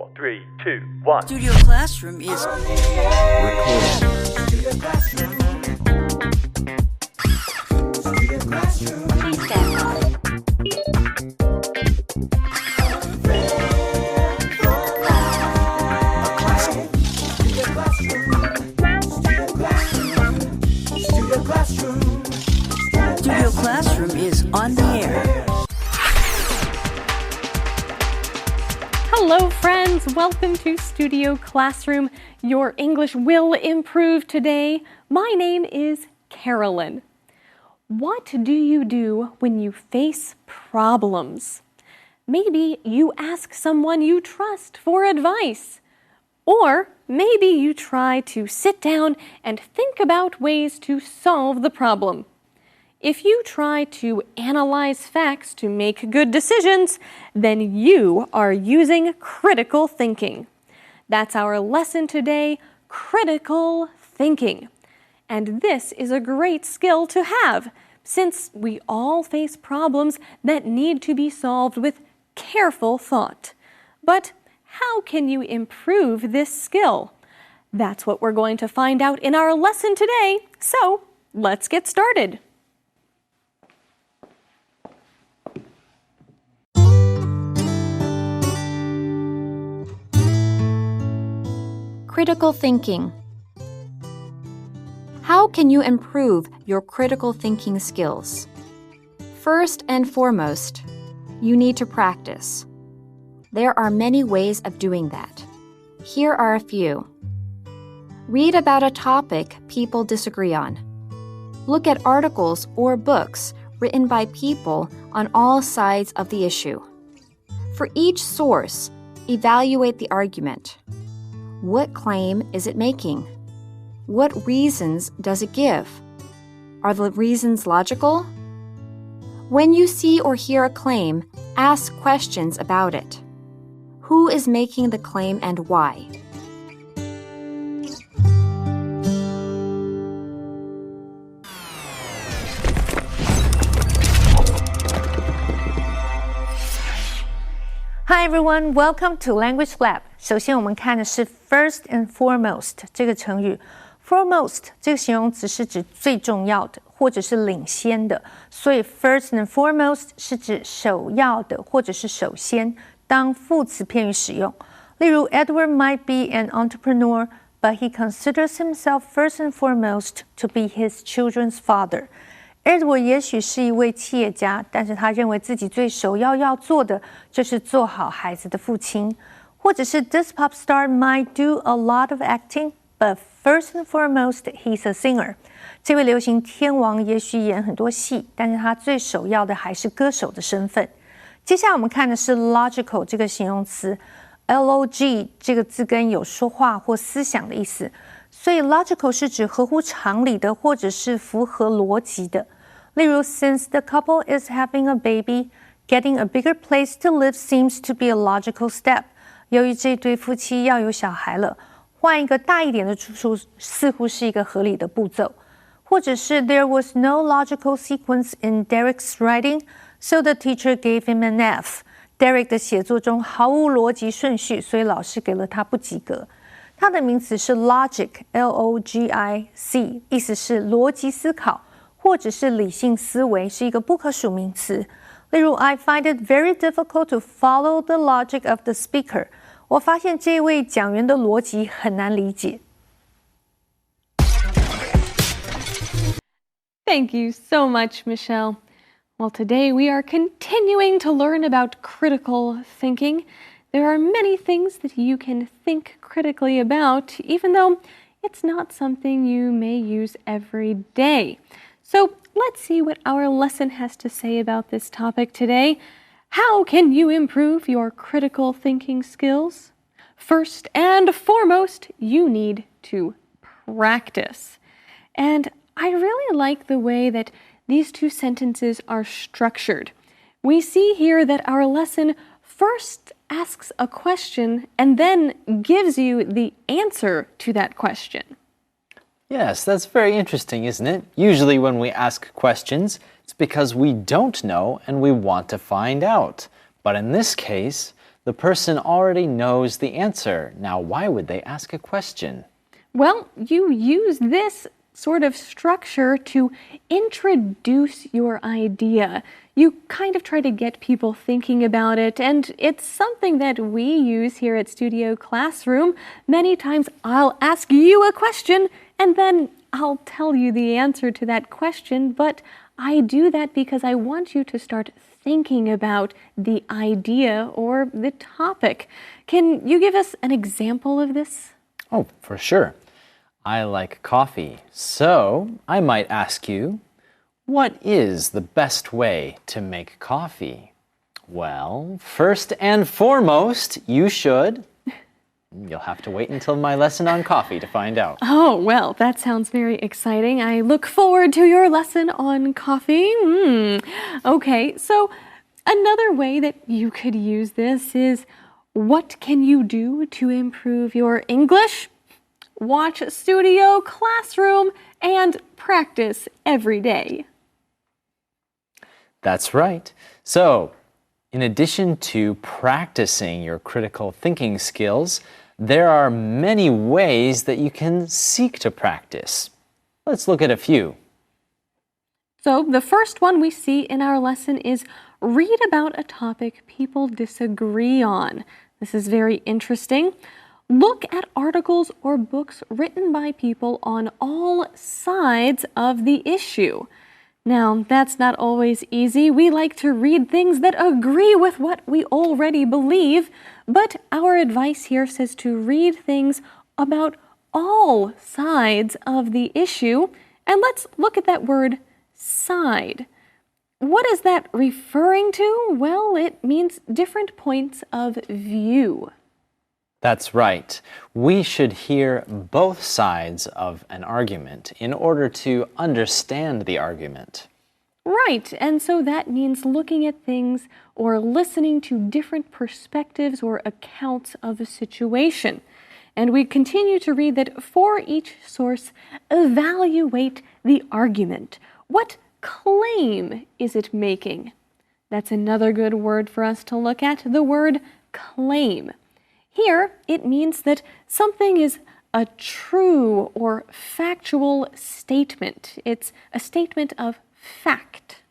4, 3, 2, 1. Studio Classroom is Recording. Please stand by. Studio Classroom is on the air. Hello, friends. Welcome to Studio Classroom. Your English will improve today. My name is Carolyn. What do you do when you face problems? Maybe you ask someone you trust for advice. Or maybe you try to sit down and think about ways to solve the problem. If you try to analyze facts to make good decisions, then you are using critical thinking. That's our lesson today, critical thinking. And this is a great skill to have, since we all face problems that need to be solved with careful thought. But how can you improve this skill? That's what we're going to find out in our lesson today. So, let's get started. Critical thinking. How can you improve your critical thinking skills? First and foremost, you need to practice. There are many ways of doing that. Here are a few. Read about a topic people disagree on. Look at articles or books written by people on all sides of the issue. For each source, evaluate the argument. What claim is it making? What reasons does it give? Are the reasons logical? When you see or hear a claim, ask questions about it. Who is making the claim and why? Hi everyone, welcome to Language Lab. 首先我们看的是 first and foremost 这个成语。Foremost 这个形容词是指最重要的，或者是领先的，所以 first and foremost 是指首要的，或者是首先，当副词片语使用。例如 Edward might be an entrepreneur, but he considers himself first and foremost to be his children's father. Edward 也许是一位企业家，但是他认为自己最首要做的就是做好孩子的父亲。或者是 This pop star might do a lot of acting, but first and foremost, he's a singer. 这位流行天王也许演很多戏，但是他最首要的还是歌手的身份。接下来我们看的是 logical 这个形容词 ，log 这个字根有说话或思想的意思，所以 logical 是指合乎常理的，或者是符合逻辑的。例如 Since the couple is having a baby, getting a bigger place to live seems to be a logical step. 由于这对夫妻要有小孩了，换一个大一点的住处似乎是一个合理的步骤。或者是 There was no logical sequence in Derek's writing, so the teacher gave him an F. Derek 的写作中毫无逻辑顺序，所以老师给了他不及格。它的名词是 logic, L-O-G-I-C, 意思是逻辑思考，或者是理性思维，是一个不可数名词。例如 I find it very difficult to follow the logic of the speaker. 我发现这位讲员的逻辑很难理解。Thank you so much, Michelle. Well, today we are continuing to learn about critical thinking. There are many things that you can think critically about, even though it's not something you may use every day. So let's see what our lesson has to say about this topic today. How can you improve your critical thinking skills? First and foremost, you need to practice. And I really like the way that these two sentences are structured. We see here that our lesson first asks a question and then gives you the answer to that question. Yes, that's very interesting, isn't it? Usually when we ask questions, it's because we don't know and we want to find out. But in this case, The person already knows the answer. Now, why would they ask a question? Well, you use this sort of structure to introduce your idea. You kind of try to get people thinking about it, and it's something that we use here at Studio Classroom. Many times I'll ask you a question, and then I'll tell you the answer to that question, but I do that because I want you to start thinking about the idea or the topic. Can you give us an example of this? Oh, for sure. I like coffee, so I might ask you, what is the best way to make coffee? Well, first and foremost, you should. You'll have to wait until my lesson on coffee to find out. Oh, well, that sounds very exciting. I look forward to your lesson on coffee. Okay, so another way that you could use this is, what can you do to improve your English? Watch Studio Classroom and practice every day. That's right. So, in addition to practicing your critical thinking skills, there are many ways that you can seek to practice. Let's look at a few. So, the first one we see in our lesson is read about a topic people disagree on. This is very interesting. Look at articles or books written by people on all sides of the issue. Now, that's not always easy. We like to read things that agree with what we already believe, but our advice here says to read things about all sides of the issue. And let's look at that word, side. What is that referring to? Well, it means different points of view. That's right. We should hear both sides of an argument in order to understand the argument. Right, and so that means looking at things or listening to different perspectives or accounts of a situation. And we continue to read that for each source, evaluate the argument. What claim is it making? That's another good word for us to look at, the word claim. Here, it means that something is a true or factual statement. It's a statement of fact.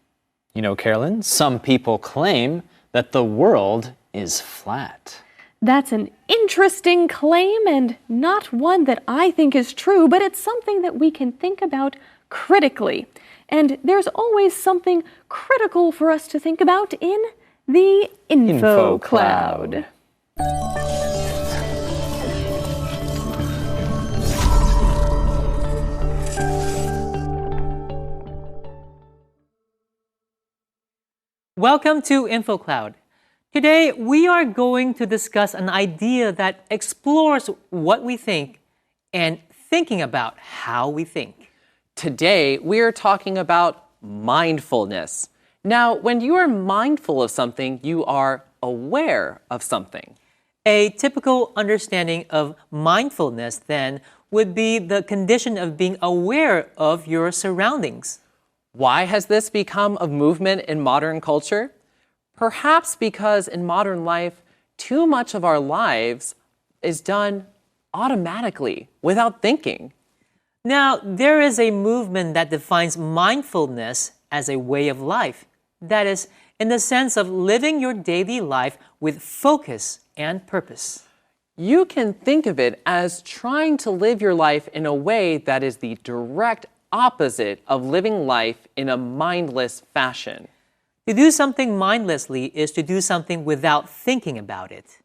You know, Carolyn, some people claim that the world is flat. That's an interesting claim and not one that I think is true, but it's something that we can think about critically. And there's always something critical for us to think about in the info cloud. Welcome to InfoCloud. Today, we are going to discuss an idea that explores what we think and thinking about how we think. Today, we are talking about mindfulness. Now, when you are mindful of something, you are aware of something. A typical understanding of mindfulness, then, would be the condition of being aware of your surroundings. Why has this become a movement in modern culture? Perhaps because in modern life, too much of our lives is done automatically, without thinking. Now, there is a movement that defines mindfulness as a way of life. That is, in the sense of living your daily life with focus and purpose. You can think of it as trying to live your life in a way that is the direct opposite of living life in a mindless fashion. To do something mindlessly is to do something without thinking about it.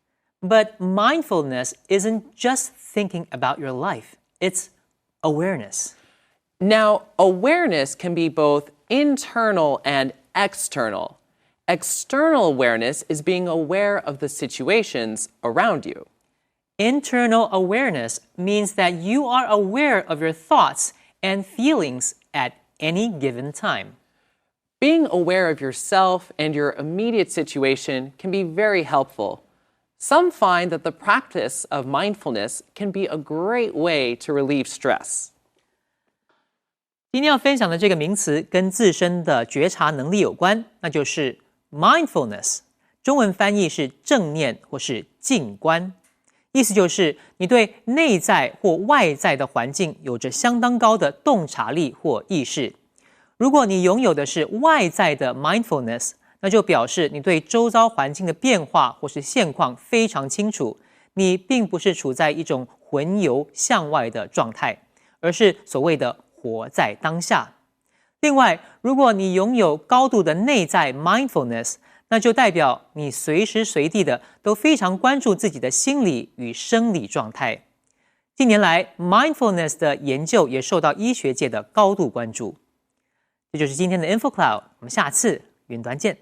But mindfulness isn't just thinking about your life, it's awareness. Now, awareness can be both internal and external. External awareness is being aware of the situations around you. Internal awareness means that you are aware of your thoughts and feelings at any given time. Being aware of yourself and your immediate situation can be very helpful. Some find that the practice of mindfulness can be a great way to relieve stress. 今天要分享的这个名词跟自身的觉察能力有关，那就是 mindfulness。中文翻译是正念或是静观，意思就是你对内在或外在的环境有着相当高的洞察力或意识。如果你拥有的是外在的 mindfulness， 那就表示你对周遭环境的变化或是现况非常清楚，你并不是处在一种魂游向外的状态，而是所谓的活在当下。另外，如果你拥有高度的内在 mindfulness， 那就代表你随时随地的都非常关注自己的心理与生理状态。近年来 mindfulness 的研究也受到医学界的高度关注。这就是今天的 InfoCloud， 我们下次云端见。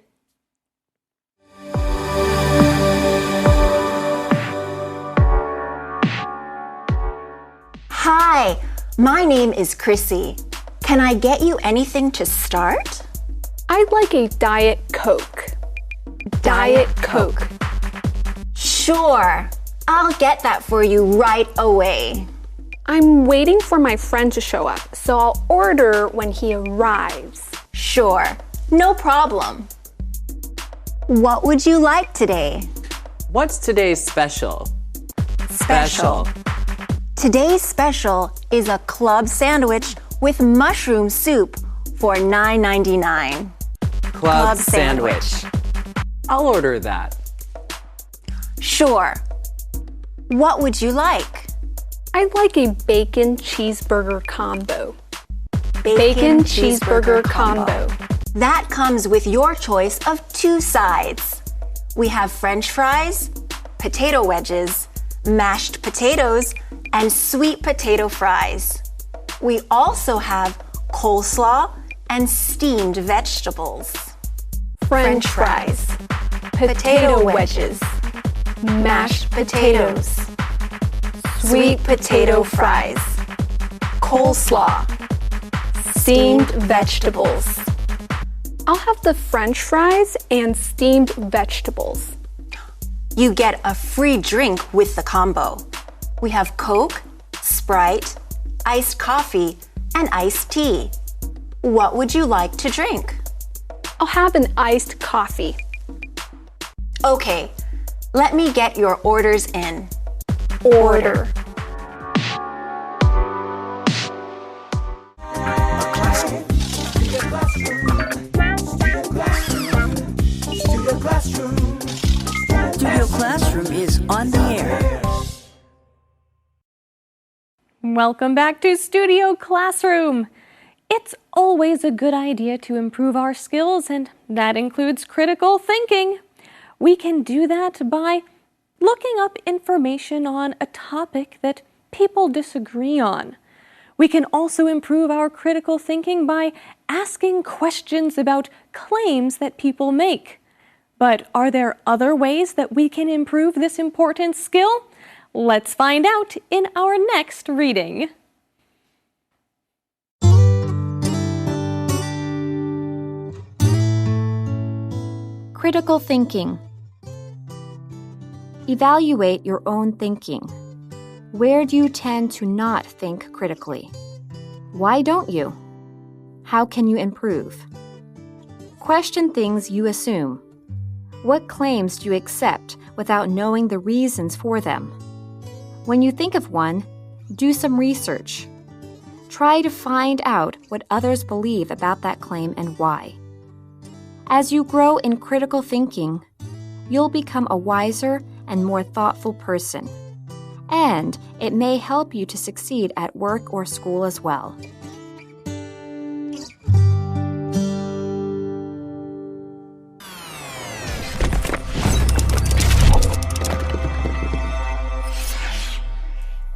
Hi, my name is Chrissy. Can I get you anything to start? I'd like a Diet Coke. Diet Coke. Sure, I'll get that for you right away. I'm waiting for my friend to show up, so I'll order when he arrives. Sure, no problem. What would you like today? What's today's special? Today's special is a club sandwich with mushroom soup for $9.99. Club sandwich. I'll order that. Sure. What would you like? I'd like a bacon cheeseburger combo. Bacon cheeseburger combo. That comes with your choice of 2 sides. We have French fries, potato wedges, mashed potatoes, and sweet potato fries. We also have coleslaw and steamed vegetables. French fries. Potato wedges. Mashed potatoes. Sweet potato fries. Coleslaw. Steamed vegetables. I'll have the French fries and steamed vegetables. You get a free drink with the combo. We have Coke, Sprite, iced coffee, and iced tea. What would you like to drink? I'll have an iced coffee. Okay, let me get your orders in. Order. Studio Classroom is on the air. Welcome back to Studio Classroom. It's always a good idea to improve our skills, and that includes critical thinking. We can do that by looking up information on a topic that people disagree on. We can also improve our critical thinking by asking questions about claims that people make. But are there other ways that we can improve this important skill? Let's find out in our next reading. Critical thinking. Evaluate your own thinking. Where do you tend to not think critically? Why don't you? How can you improve? Question things you assume. What claims do you accept without knowing the reasons for them? When you think of one, do some research. Try to find out what others believe about that claim and why. As you grow in critical thinking, you'll become a wiser and more thoughtful person. And it may help you to succeed at work or school as well.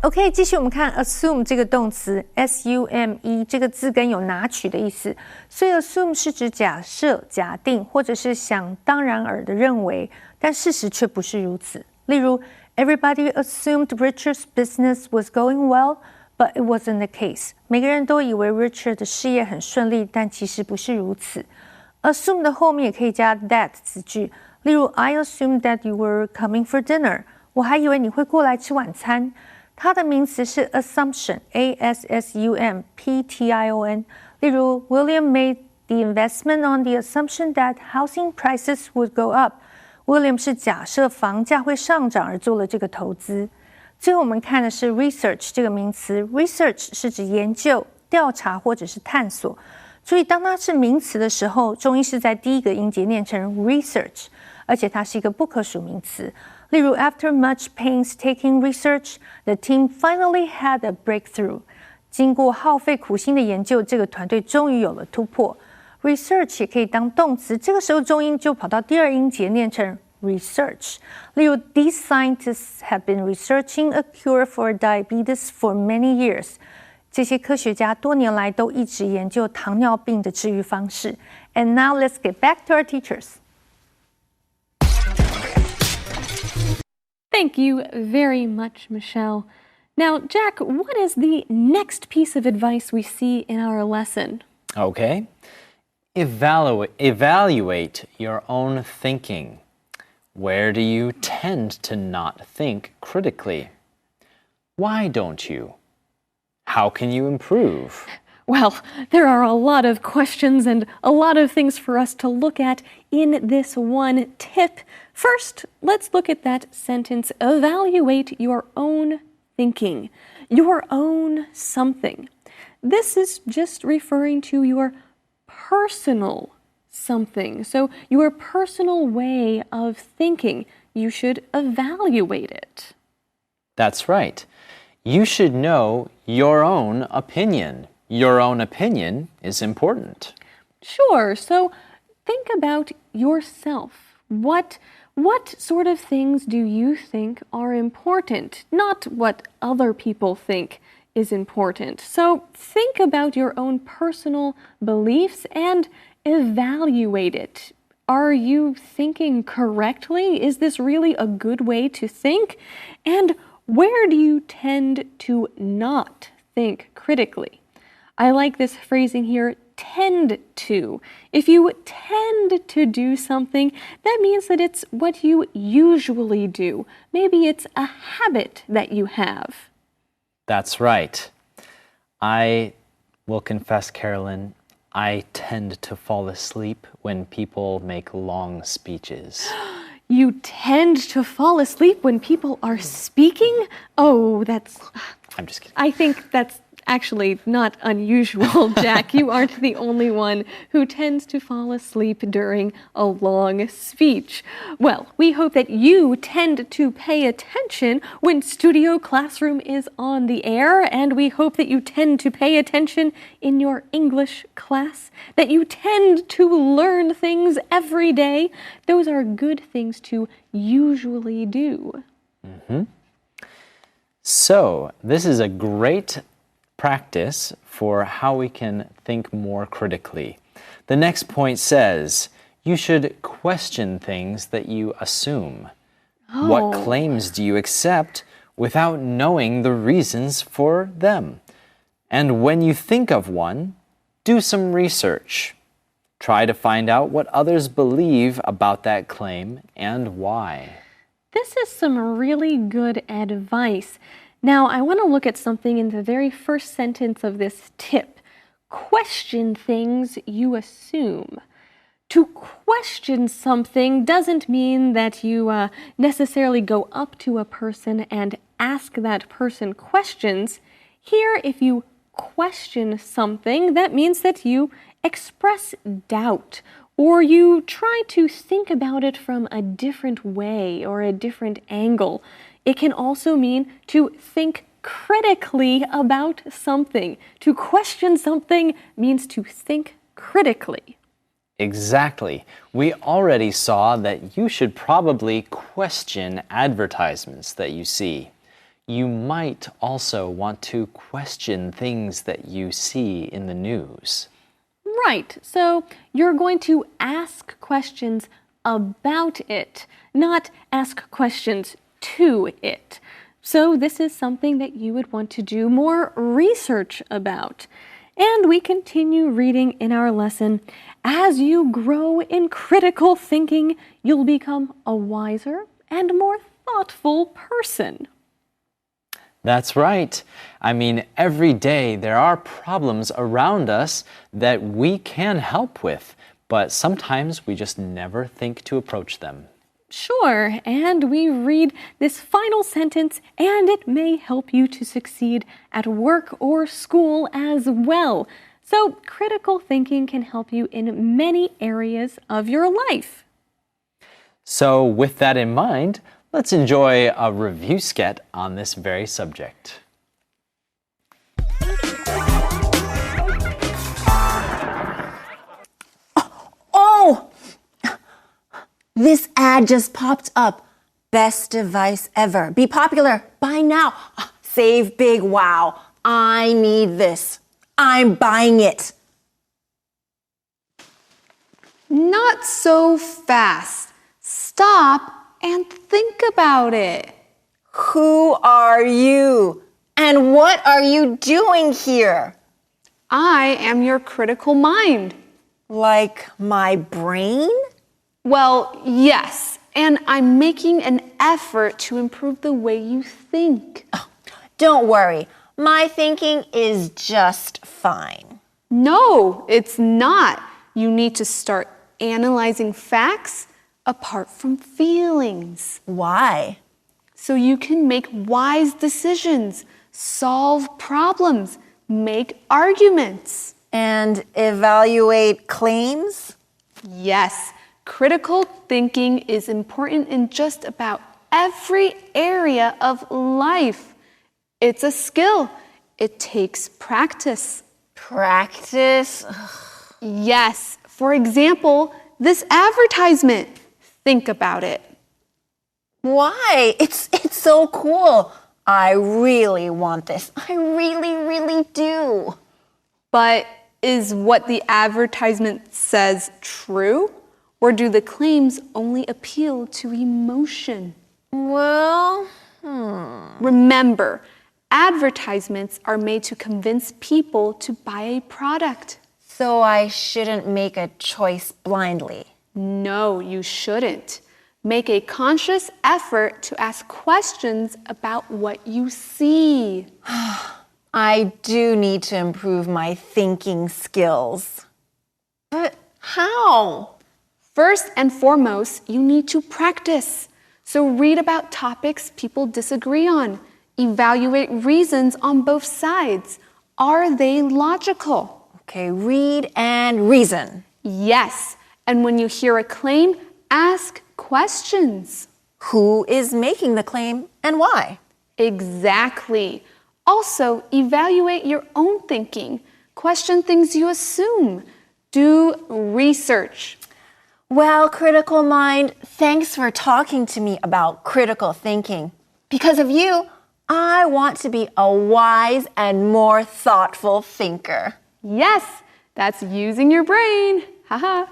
OK， 继续我们看 assume 这个动词 S-U-M-E 这个字根有拿取的意思，所以 assume 是指假设、假定或者是想当然尔的认为，但事实却不是如此。例如 Everybody assumed Richard's business was going well, but it wasn't the case. 每个人都以为 Richard 的事业很顺利，但其实不是如此。assume 的后面也可以加 that 子句，例如 I assumed that you were coming for dinner. 我还以为你会过来吃晚餐。它的名词是 assumption, A-S-S-U-M-P-T-I-O-N. 例如 William made the investment on the assumption that housing prices would go up. William 是假设房价会上涨而做了这个投资。最后我们看的是 research 这个名词 ，research 是指研究、调查或者是探索。注意，当它是名词的时候，重音是在第一个音节念成 research， 而且它是一个不可数名词。例如 ，After much painstaking research, the team finally had a breakthrough。经过耗费苦心的研究，这个团队终于有了突破。research 也可以当动词，这个时候重音就跑到第二音节念成 research。例如 ，These scientists have been researching a cure for diabetes for many years。这些科学家多年来都一直研究糖尿病的治愈方式。And now let's get back to our teachers. Thank you very much, Michelle. Now, Jack, what is the next piece of advice we see in our lesson? Okay. Evaluate your own thinking. Where do you tend to not think critically? Why don't you? How can you improve? Well, there are a lot of questions and a lot of things for us to look at in this one tip. First, let's look at that sentence. Evaluate your own thinking, your own something. This is just referring to your personal something. So, your personal way of thinking, you should evaluate it. That's right. You should know your own opinion. Your own opinion is important. Sure. So think about yourself. What sort of things do you think are important? Not what other people think is important. So think about your own personal beliefs and evaluate it. Are you thinking correctly? Is this really a good way to think? And where do you tend to not think critically? I like this phrasing here, tend to. If you tend to do something, that means that it's what you usually do. Maybe it's a habit that you have. That's right. I will confess, Carolyn, I tend to fall asleep when people make long speeches. You tend to fall asleep when people are speaking? Oh, I'm just kidding. I think that's actually not unusual, Jack. You aren't the only one who tends to fall asleep during a long speech. Well, we hope that you tend to pay attention when Studio Classroom is on the air, and we hope that you tend to pay attention in your English class, that you tend to learn things every day. Those are good things to usually do. So, this is a great practice for how we can think more critically. The next point says, you should question things that you assume. What claims do you accept without knowing the reasons for them? And when you think of one, do some research. Try to find out what others believe about that claim and why. This is some really good advice. Now, I want to look at something in the very first sentence of this tip. Question things you assume. To question something doesn't mean that you necessarily go up to a person and ask that person questions. Here, if you question something, that means that you express doubt, or you try to think about it from a different way or a different angle. It can also mean to think critically about something. To question something means to think critically. Exactly. We already saw that you should probably question advertisements that you see. You might also want to question things that you see in the news. Right. So you're going to ask questions about it, not ask questions to it. So this is something that you would want to do more research about. And we continue reading in our lesson. As you grow in critical thinking, you'll become a wiser and more thoughtful person. That's right. I mean, every day there are problems around us that we can help with, but sometimes we just never think to approach them. Sure, and we read this final sentence, and it may help you to succeed at work or school as well. So, critical thinking can help you in many areas of your life. So, with that in mind, let's enjoy a review sketch on this very subject. Oh! This ad just popped up. Best device ever. Be popular. Buy now. Save big. Wow. I need this. I'm buying it. Not so fast. Stop and think about it. Who are you? And what are you doing here? I am your critical mind. Like my brain? Well, yes, and I'm making an effort to improve the way you think. Don't worry. My thinking is just fine. No, it's not. You need to start analyzing facts apart from feelings. Why? So you can make wise decisions, solve problems, make arguments. And evaluate claims? Yes, critical thinking is important in just about every area of life. It's a skill. It takes practice. Practice? Yes, for example, this advertisement. Think about it. Why? It's so cool. I really want this. I really, really do. But is what the advertisement says true? Or do the claims only appeal to emotion? Well, Remember, advertisements are made to convince people to buy a product. so I shouldn't make a choice blindly. No, you shouldn't. Make a conscious effort to ask questions about what you see. I do need to improve my thinking skills. But how? First and foremost, you need to practice. So read about topics people disagree on. Evaluate reasons on both sides. Are they logical? Okay, read and reason. Yes. And when you hear a claim, ask questions. Who is making the claim and why? Exactly. Also, evaluate your own thinking. Question things you assume. Do research. Well, critical mind, thanks for talking to me about critical thinking. Because of you, I want to be a wise and more thoughtful thinker. Yes, that's using your brain. Haha.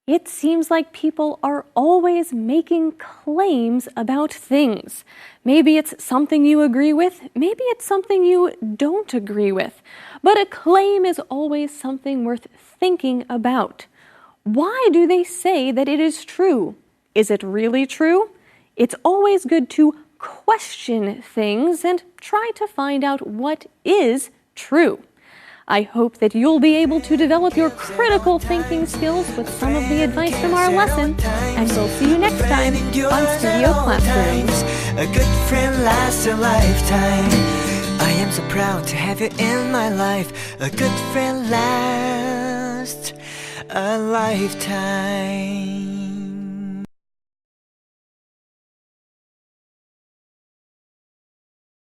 It seems like people are always making claims about things. Maybe it's something you agree with, maybe it's something you don't agree with. But a claim is always something worth thinking about. Why do they say that it is true? Is it really true? It's always good to question things and try to find out what is true. I hope that you'll be able to develop your critical thinking skills with some of the advice from our lesson, and we'll see you next time on Studio Classroom. A good friend lasts a lifetime. I am so proud to have you in my life. A good friend lasts a lifetime.